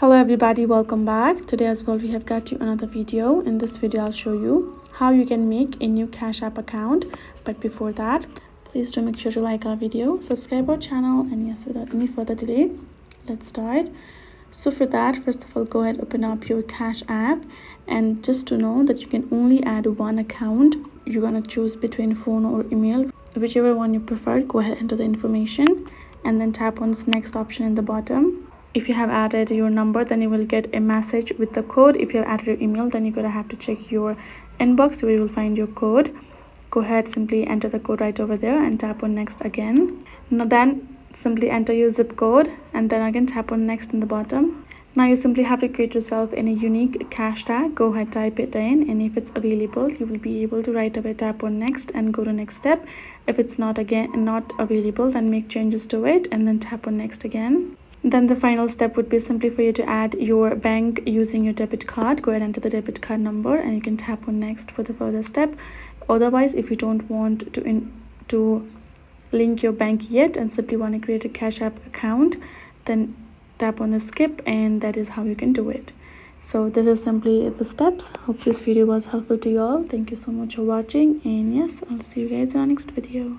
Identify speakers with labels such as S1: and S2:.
S1: Hello everybody, welcome back. Today as well we have got you another video. In this video I'll show you how you can make a new Cash App account. But before that, please do make sure to like our video, subscribe our channel, and yes, without any further delay, let's start. So for that, first of all, go ahead, open up your Cash App, and just to know that you can only add one account. You're gonna choose between phone or email, whichever one you prefer. Go ahead, enter the information, and then tap on this next option in the bottom. If you have added your number, then you will get a message with the code. If you have added your email, then you're gonna have to check your inbox where you will find your code. Go ahead, simply enter the code right over there and tap on next again. Now then simply enter your zip code and then again tap on next in the bottom. Now you simply have to create yourself in a unique cash tag. Go ahead, type it in, and if it's available, you will be able to right away tap on next and go to next step. If it's not available, then make changes to it and then tap on next again. Then the final step would be simply for you to add your bank using your debit card. Go ahead, enter the debit card number, and you can tap on next for the further step. Otherwise, if you don't want to link your bank yet and simply want to create a Cash App account, then tap on the skip, and that is how you can do it. So this is simply the steps. Hope this video was helpful to you all. Thank you so much for watching, and yes, I'll see you guys in our next video.